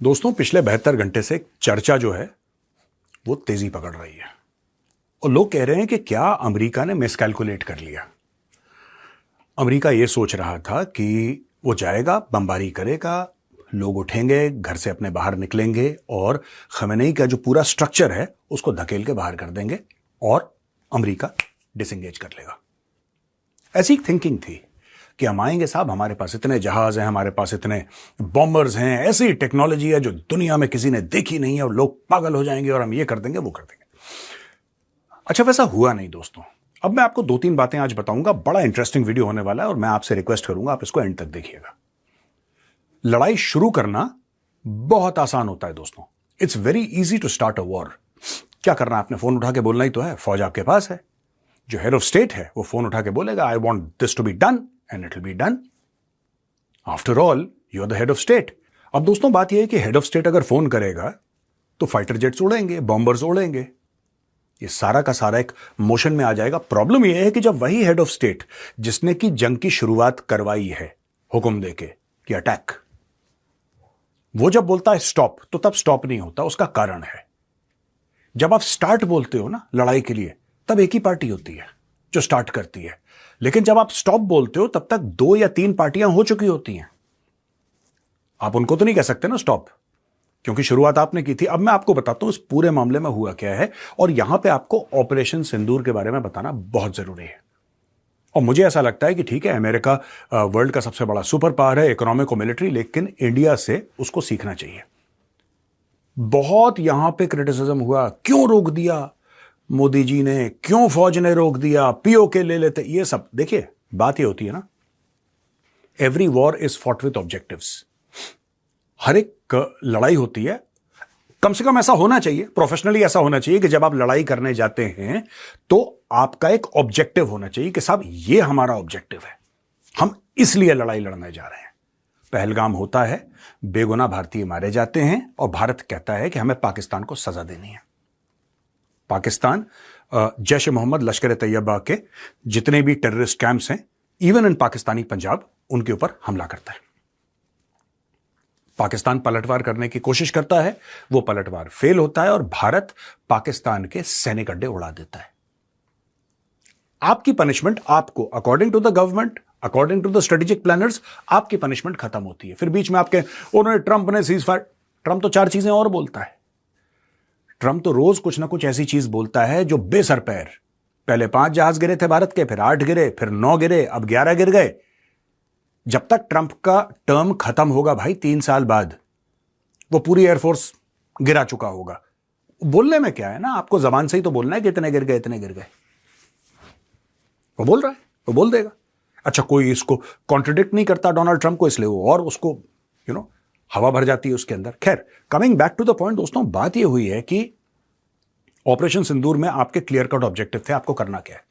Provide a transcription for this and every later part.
दोस्तों, पिछले 72 घंटे से चर्चा जो है वो तेजी पकड़ रही है और लोग कह रहे हैं कि क्या अमेरिका ने मिसकैलकुलेट कर लिया। अमेरिका ये सोच रहा था कि वो जाएगा, बमबारी करेगा, लोग उठेंगे, घर से अपने बाहर निकलेंगे और खमेनेई का जो पूरा स्ट्रक्चर है उसको धकेल के बाहर कर देंगे और अमेरिका डिसएंगेज कर लेगा। ऐसी थिंकिंग थी कि हम आएंगे साहब, हमारे पास इतने जहाज हैं, हमारे पास इतने बॉम्बर्स हैं, ऐसी टेक्नोलॉजी है जो दुनिया में किसी ने देखी नहीं है और लोग पागल हो जाएंगे और हम ये कर देंगे, वो कर देंगे। अच्छा, वैसा हुआ नहीं दोस्तों। अब मैं आपको 2-3 बातें आज बताऊंगा। बड़ा इंटरेस्टिंग वीडियो होने वाला है और मैं आपसे रिक्वेस्ट करूंगा आप इसको एंड तक देखिएगा। लड़ाई शुरू करना बहुत आसान होता है दोस्तों। It's very easy to start a war. क्या करना है, आपने फोन उठा के बोलना ही तो है। फौज आपके पास है, जो हेड ऑफ स्टेट है वो फोन उठा के बोलेगा I want this to be done and it will be done. After all you are the head of state. अब दोस्तों बात यह है कि हेड ऑफ स्टेट अगर फोन करेगा तो फाइटर जेट्स उड़ेंगे, बॉम्बर्स उड़ेंगे, ये सारा का सारा एक मोशन में आ जाएगा। प्रॉब्लम यह है कि जब वही हेड ऑफ स्टेट जिसने की जंग की शुरुआत करवाई है हुक्म देके कि अटैक, वो जब बोलता है स्टॉप, तो तब स्टॉप नहीं होता। उसका कारण है, जब आप स्टार्ट बोलते हो ना लड़ाई के लिए, तब एक ही पार्टी होती है जो स्टार्ट करती है, लेकिन जब आप स्टॉप बोलते हो तब तक 2 या 3 पार्टियां हो चुकी होती हैं। आप उनको तो नहीं कह सकते ना स्टॉप, क्योंकि शुरुआत आपने की थी। अब मैं आपको बताता हूं इस पूरे मामले में हुआ क्या है और यहां पे आपको ऑपरेशन सिंदूर के बारे में बताना बहुत जरूरी है। और मुझे ऐसा लगता है कि ठीक है, अमेरिका वर्ल्ड का सबसे बड़ा सुपर पावर है, इकोनॉमिक और मिलिट्री, लेकिन इंडिया से उसको सीखना चाहिए। बहुत यहां पे क्रिटिसिज्म हुआ, क्यों रोक दिया मोदी जी ने, क्यों फौज ने रोक दिया, पीओके ले लेते, ये सब। देखिए, बात ये होती है ना, every war is fought with objectives. हर एक लड़ाई होती है, कम से कम ऐसा होना चाहिए, प्रोफेशनली ऐसा होना चाहिए कि जब आप लड़ाई करने जाते हैं तो आपका एक ऑब्जेक्टिव होना चाहिए कि साहब ये हमारा ऑब्जेक्टिव है, हम इसलिए लड़ाई लड़ने जा रहे हैं। पहलगाम होता है, बेगुनाह भारतीय मारे जाते हैं और भारत कहता है कि हमें पाकिस्तान को सजा देनी है। पाकिस्तान जैश ए मोहम्मद, लश्कर ए तैयबा के जितने भी टेररिस्ट कैंप्स हैं, इवन इन पाकिस्तानी पंजाब, उनके ऊपर हमला करता है। पाकिस्तान पलटवार करने की कोशिश करता है, वो पलटवार फेल होता है और भारत पाकिस्तान के सैनिक अड्डे उड़ा देता है। आपकी पनिशमेंट, आपको according to the government, according to the strategic planners, आपकी पनिशमेंट खत्म होती है। फिर बीच में आपके उन्होंने ट्रंप ने सीज फायर, ट्रंप तो 4 चीजें और बोलता है। ट्रंप तो रोज कुछ ना कुछ ऐसी चीज बोलता है जो बेसर पैर। पहले 5 जहाज गिरे थे भारत के, फिर 8 गिरे, फिर 9 गिरे, अब 11 गिर गए। जब तक ट्रंप का टर्म खत्म होगा भाई, 3 साल बाद, वो पूरी एयरफोर्स गिरा चुका होगा। बोलने में क्या है ना, आपको जबान से ही तो बोलना है कि इतने गिर गए, इतने गिर गए। वो बोल रहा है, वो बोल देगा। अच्छा, कोई इसको कॉन्ट्रडिक्ट नहीं करता डोनाल्ड ट्रंप को, इसलिए वो और उसको हवा भर जाती है उसके अंदर। खैर, coming back to the point दोस्तों, बात यह हुई है कि ऑपरेशन सिंदूर में आपके क्लियर कट ऑब्जेक्टिव थे। आपको करना क्या है,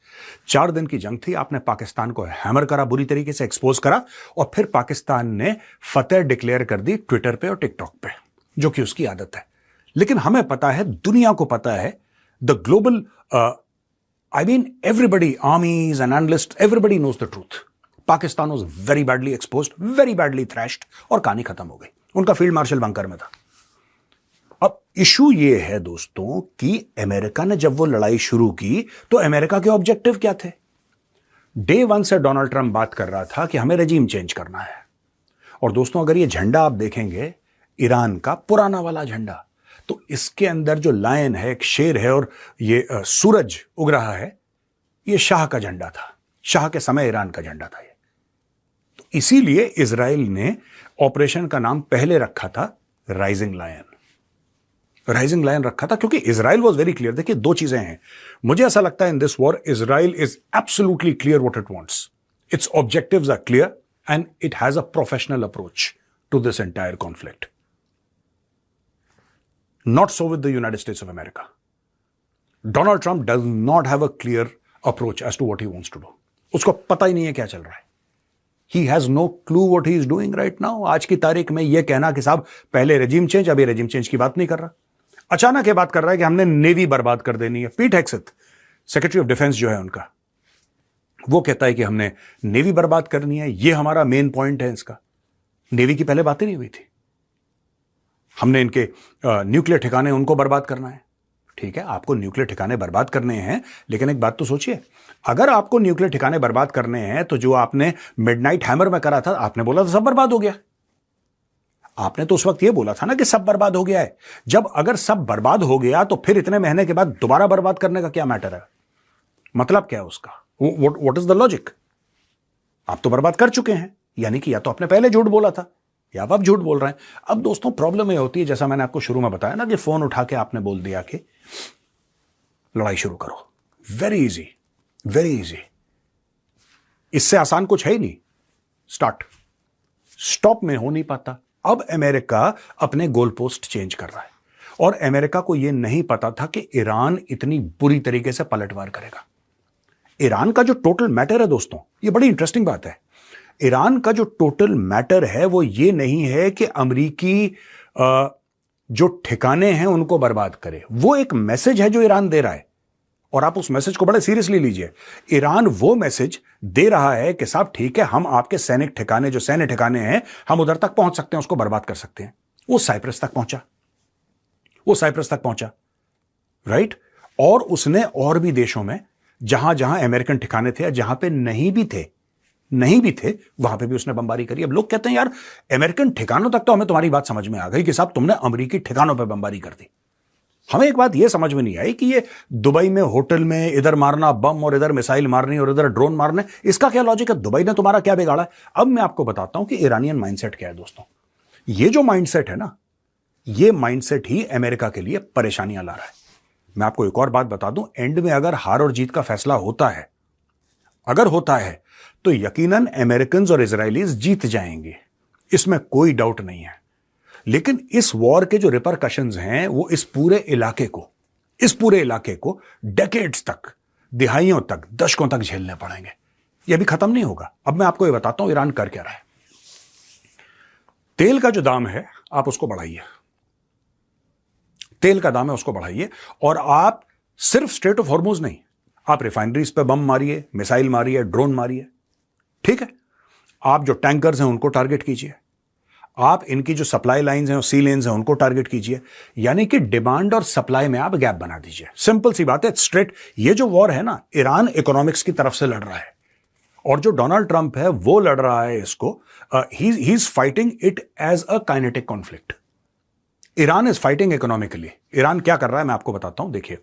4 दिन की जंग थी, आपने पाकिस्तान को हैमर करा, बुरी तरीके से एक्सपोज करा, और फिर पाकिस्तान ने फतेह डिक्लेयर कर दी ट्विटर पे और टिकटॉक पे, जो कि उसकी आदत है। लेकिन हमें पता है, दुनिया को पता है, the global everybody, armies and analysts, everybody knows the truth. Pakistan was very badly exposed, very badly thrashed, और कहानी खत्म हो गई। उनका फील्ड मार्शल बंकर में था। अब इशू ये है दोस्तों कि अमेरिका ने जब वो लड़ाई शुरू की तो अमेरिका के ऑब्जेक्टिव क्या थे। डे 1 से डोनाल्ड ट्रंप बात कर रहा था कि हमें रेजिम चेंज करना है। और दोस्तों, अगर ये झंडा आप देखेंगे, ईरान का पुराना वाला झंडा, तो इसके अंदर जो लायन है, एक शेर है, और ये सूरज उग रहा है, ये शाह का झंडा था। शाह के समय ईरान का झंडा था ये। तो इसीलिए इजराइल ने ऑपरेशन का नाम पहले रखा था राइजिंग लायन। राइजिंग लायन रखा था क्योंकि इजराइल वाज वेरी क्लियर। देखिए, 2 चीजें हैं, मुझे ऐसा लगता है in this war Israel is absolutely clear what it wants, it's objectives are clear and it has a professional approach to this entire conflict. Not so with the United States of America. Donald Trump does not have a clear approach as to what he wants to do. उसको पता ही नहीं है क्या चल रहा है। He has no clue what he is doing right now. आज की तारीख में यह कहना कि साहब पहले रेजिम चेंज, अभी रेजिम चेंज की बात नहीं कर रहा, अचानक ये बात कर रहा है कि हमने नेवी बर्बाद कर देनी है। Pete Hegseth, secretary of defence जो है उनका, वो कहता है कि हमने नेवी बर्बाद करनी है, ये हमारा मेन पॉइंट है इसका। नेवी की पहले बात ही नहीं हुई थी। हमने इनके न्यूक्लियर ठिकाने उनको बर्बाद करना है। ठीक है, आपको न्यूक्लियर ठिकाने बर्बाद करने हैं, लेकिन एक बात तो सोचिए, अगर आपको न्यूक्लियर ठिकाने बर्बाद करने हैं तो जो आपने मिडनाइट हैमर में करा था, आपने बोला था सब बर्बाद हो गया। आपने तो उस वक्त ये बोला था ना कि सब बर्बाद हो गया है। जब अगर सब बर्बाद हो गया तो फिर इतने महीने के बाद दोबारा बर्बाद करने का क्या मैटर है? मतलब क्या है उसका? What is the logic? आप तो बर्बाद कर चुके हैं, यानी कि या तो आपने पहले झूठ बोला था या आप झूठ बोल रहे हैं। अब दोस्तों प्रॉब्लम ये होती है, जैसा मैंने आपको शुरू में बताया ना, कि फोन उठा के आपने बोल दिया कि लड़ाई शुरू करो। Very easy, very easy. इससे आसान कुछ है ही नहीं। स्टार्ट स्टॉप में हो नहीं पाता। अब अमेरिका अपने गोल पोस्ट चेंज कर रहा है, और अमेरिका को यह नहीं पता था कि ईरान इतनी बुरी तरीके से पलटवार करेगा। ईरान का जो टोटल मैटर है दोस्तों, यह बड़ी इंटरेस्टिंग बात है। ईरान का जो टोटल मैटर है वो ये नहीं है कि अमेरिकी जो ठिकाने हैं उनको बर्बाद करे। वो एक मैसेज है जो ईरान दे रहा है, और आप उस मैसेज को बड़े सीरियसली लीजिए। ईरान वो मैसेज दे रहा है कि साहब ठीक है, हम आपके सैनिक ठिकाने, जो सैन्य ठिकाने हैं, हम उधर तक पहुंच सकते हैं, उसको बर्बाद कर सकते हैं। वो साइप्रस तक पहुंचा, वो साइप्रस तक पहुंचा, राइट। और उसने और भी देशों में जहां जहां अमेरिकन ठिकाने थे, जहां पे नहीं भी थे, वहां पे भी उसने बमबारी करी। अब लोग कहते हैं यार अमेरिकन ठिकानों तक तो हमें तुम्हारी बात समझ में आ गई कि साहब तुमने अमेरिकी ठिकानों पे बमबारी कर दी। हमें एक बात यह समझ में नहीं आई कि ये दुबई में होटल में इधर मारना बम और इधर मिसाइल मारनी और इधर ड्रोन मारने, इसका क्या लॉजिक है? दुबई ने तुम्हारा क्या बिगाड़ा है? अब मैं आपको बताता हूं कि ईरानियन माइंडसेट क्या है दोस्तों। ये जो माइंडसेट है ना, ये माइंडसेट ही अमेरिका के लिए परेशानियां ला रहा है। मैं आपको एक और बात बता दूं, एंड में अगर हार और जीत का फैसला होता है, अगर होता है, तो यकीनन अमेरिकन और इजरायलीज जीत जाएंगे, इसमें कोई डाउट नहीं है। लेकिन इस वॉर के जो रिपरकशंस हैं वो इस पूरे इलाके को डेकेड्स तक, दिहाइयों तक, दशकों तक झेलने पड़ेंगे। ये भी खत्म नहीं होगा। अब मैं आपको ये बताता हूं ईरान कर क्या रहा है। तेल का जो दाम है आप उसको बढ़ाइए, तेल का दाम है उसको बढ़ाइए, और आप सिर्फ स्ट्रेट ऑफ हॉर्मुज नहीं, आप रिफाइनरीज पे बम मारिए, मिसाइल मारिए, ड्रोन मारिए। ठीक है, आप जो टैंकर्स हैं उनको टारगेट कीजिए, आप इनकी जो सप्लाई लाइंस हैं और सी लेन्स हैं उनको टारगेट कीजिए। यानी कि डिमांड और सप्लाई में आप गैप बना दीजिए। सिंपल सी बात है, स्ट्रेट। ये जो वॉर है ना, ईरान इकोनॉमिक्स की तरफ से लड़ रहा है, और जो डोनाल्ड ट्रंप है वो लड़ रहा है इसको, he is fighting it as a kinetic conflict. Iran is fighting economically. Iran क्या कर रहा है मैं आपको बताता हूं। देखिए,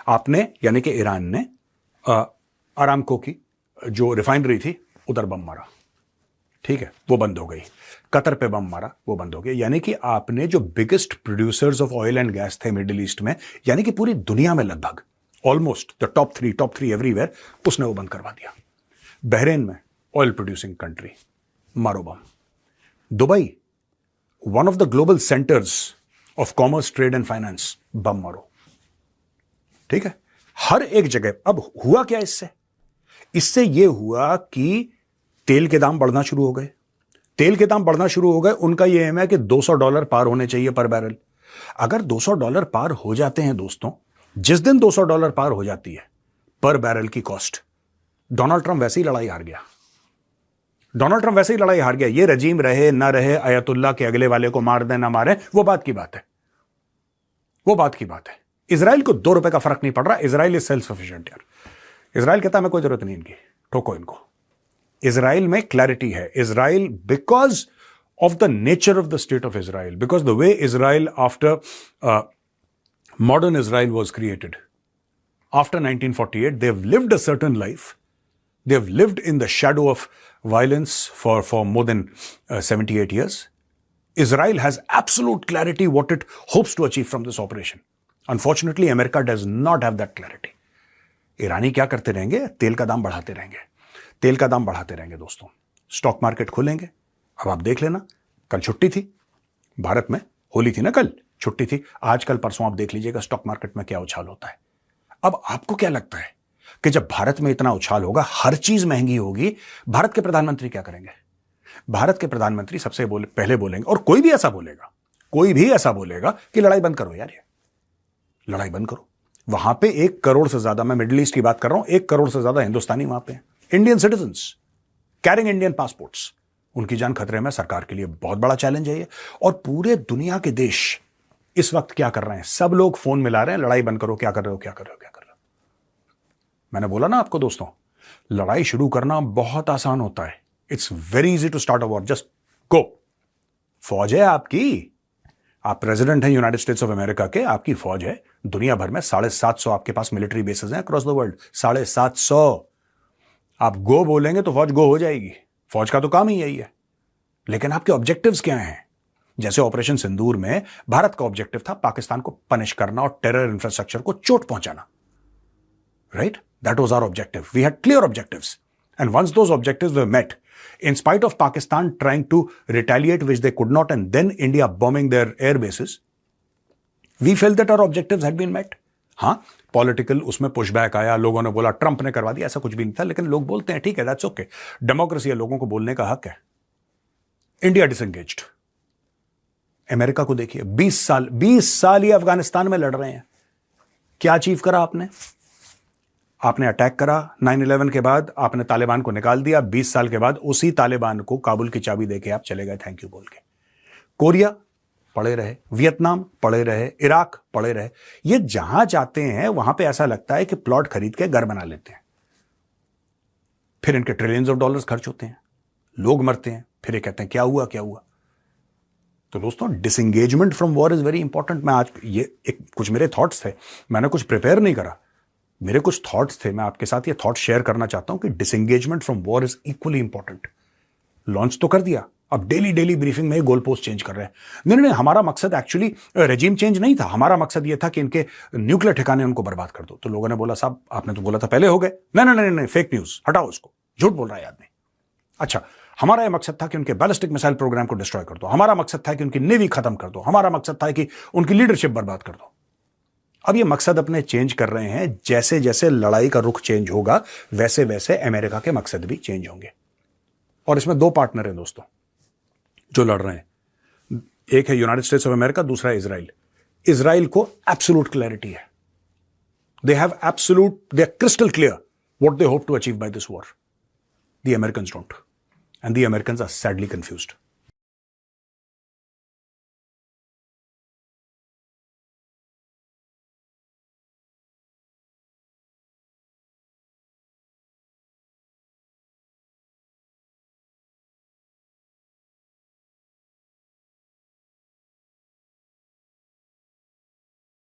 आपने, यानी कि ईरान ने अरामको की जो रिफाइनरी थी उधर बम मारा, ठीक है, वो बंद हो गई। कतर पे बम मारा, वो बंद हो गया। यानी कि आपने जो biggest producers of oil and gas थे मिडिल ईस्ट में, यानी कि पूरी दुनिया में लगभग almost the top three everywhere, उसने वो बंद करवा दिया। बहरेन में ऑयल प्रोड्यूसिंग कंट्री, मारो bomb. Dubai, one of the global centres of commerce, trade and finance, bomb मारो। ठीक है, हर एक जगह। अब हुआ क्या इससे यह हुआ कि तेल के दाम बढ़ना शुरू हो गए। तेल के दाम बढ़ना शुरू हो गए। उनका यह एम है कि $200 पार होने चाहिए पर बैरल। अगर $200 पार हो जाते हैं दोस्तों, जिस दिन $200 पार हो जाती है पर बैरल की कॉस्ट, डोनाल्ड ट्रंप वैसे ही लड़ाई हार गया। डोनाल्ड ट्रंप वैसे ही लड़ाई हार गया। ये रजीम रहे ना रहे, अयतुल्ला के अगले वाले को मार दे ना मारे, वो बात की बात है, वो बात की बात है। इजराइल को $2 का फर्क नहीं पड़ रहा। इजराइल इज सेल्फ सफिशिएंट यार। इजराइल कहता है मैं कोई जरूरत नहीं इनकी, ठोको इनको। इजराइल में क्लैरिटी है। Israel, because of the nature of the state of Israel, because the way Israel after modern Israel was created. After 1948, they've lived a certain life. They've lived in the shadow of violence for more than 78 years. Israel has absolute clarity what it hopes to achieve from this operation. Unfortunately, America does not have that clarity. ईरानी क्या करते रहेंगे? तेल का दाम बढ़ाते रहेंगे, तेल का दाम बढ़ाते रहेंगे दोस्तों। स्टॉक मार्केट खोलेंगे। अब आप देख लेना, कल छुट्टी थी भारत में, होली थी ना, कल छुट्टी थी। आजकल परसों आप देख लीजिएगा स्टॉक मार्केट में क्या उछाल होता है। अब आपको क्या लगता है कि जब भारत में इतना उछाल होगा, हर चीज महंगी होगी, भारत के प्रधानमंत्री क्या करेंगे? भारत के प्रधानमंत्री सबसे पहले बोलेंगे, और कोई भी ऐसा बोलेगा कि लड़ाई बंद करो यार, ये लड़ाई बंद करो। वहां पे 1 करोड़ से ज्यादा, मैं मिडिल ईस्ट की बात कर रहा हूं, 1 करोड़ से ज्यादा हिंदुस्तानी वहां पे हैं, Indian citizens carrying Indian passports. उनकी जान खतरे में। सरकार के लिए बहुत बड़ा चैलेंज है ये। और पूरे दुनिया के देश इस वक्त क्या कर रहे हैं? सब लोग फोन मिला रहे हैं, लड़ाई बंद करो, क्या कर रहे हो, क्या कर रहे हो, क्या कर रहे हो। मैंने बोला ना आपको दोस्तों, लड़ाई शुरू करना बहुत आसान होता है। It's very easy to start a war, just go. फौज है आपकी, आप प्रेसिडेंट हैं यूनाइटेड स्टेट्स ऑफ अमेरिका के, आपकी फौज है। दुनिया भर में 750 आपके पास मिलिट्री बेसेस हैं अक्रॉस द वर्ल्ड, 750। आप गो बोलेंगे तो फौज गो हो जाएगी, फौज का तो काम ही यही है। लेकिन आपके ऑब्जेक्टिव्स क्या हैं? जैसे ऑपरेशन सिंदूर में भारत का ऑब्जेक्टिव था पाकिस्तान को पनिश करना और टेरर इंफ्रास्ट्रक्चर को चोट पहुंचाना, right? That was our objective. We had clear objectives, and once those objectives were met, in spite of Pakistan trying to retaliate, which they could not, and then India bombing their air bases, we felt that our objectives had been met. हाँ, political उसमें pushback आया, लोगों ने बोला Trump ने करवा दिया, ऐसा कुछ भी नहीं था, लेकिन लोग बोलते हैं ठीक है, दैट्स ओके, डेमोक्रेसी है, लोगों को बोलने का हक है। India disengaged. अमेरिका को देखिए, 20 साल ये अफगानिस्तान में लड़ रहे हैं। क्या अचीव करा आपने? आपने अटैक करा 9/11 के बाद, आपने तालिबान को निकाल दिया। 20 साल के बाद उसी तालिबान को काबुल की चाबी देके आप चले गए थैंक यू बोल के। कोरिया पड़े रहे, वियतनाम पड़े रहे, इराक पड़े रहे। ये जहां जाते हैं वहां पे ऐसा लगता है कि प्लॉट खरीद के घर बना लेते हैं, फिर इनके ट्रिलियंस ऑफ डॉलर्स खर्च होते हैं, लोग मरते हैं, फिर ये कहते हैं क्या हुआ क्या हुआ। तो दोस्तों, disengagement from war is very important. मैं आज ये कुछ मेरे थॉट्स थे, मैंने कुछ प्रिपेयर नहीं करा, मेरे कुछ थॉट्स थे, मैं आपके साथ ये थॉट्स शेयर करना चाहता हूं कि disengagement from war is equally important. Launch तो कर दिया, अब डेली ब्रीफिंग में गोल पोस्ट चेंज कर रहे हैं। नहीं, हमारा मकसद एक्चुअली रेजिम चेंज नहीं था, हमारा मकसद ये था कि इनके न्यूक्लियर ठिकाने उनको बर्बाद कर दो। तो लोगों ने बोला साहब आपने तो बोला था पहले हो गए। नहीं, फेक न्यूज, हटाओ उसको, झूठ बोल रहा है आदमी। अच्छा, हमारा यह मकसद था कि उनके बैलिस्टिक मिसाइल प्रोग्राम को डिस्ट्रॉय कर दो, हमारा मकसद था कि उनकी नेवी खत्म कर दो, हमारा मकसद था कि उनकी लीडरशिप बर्बाद कर दो। अब ये मकसद अपने चेंज कर रहे हैं। जैसे जैसे लड़ाई का रुख चेंज होगा वैसे वैसे अमेरिका के मकसद भी चेंज होंगे। और इसमें दो पार्टनर हैं दोस्तों जो लड़ रहे हैं, एक है यूनाइटेड स्टेट्स ऑफ अमेरिका, दूसरा है इजराइल। इजराइल को एब्सोल्यूट क्लैरिटी है, they are crystal clear what they hope to achieve by this war. The Americans don't, and the Americans are sadly confused.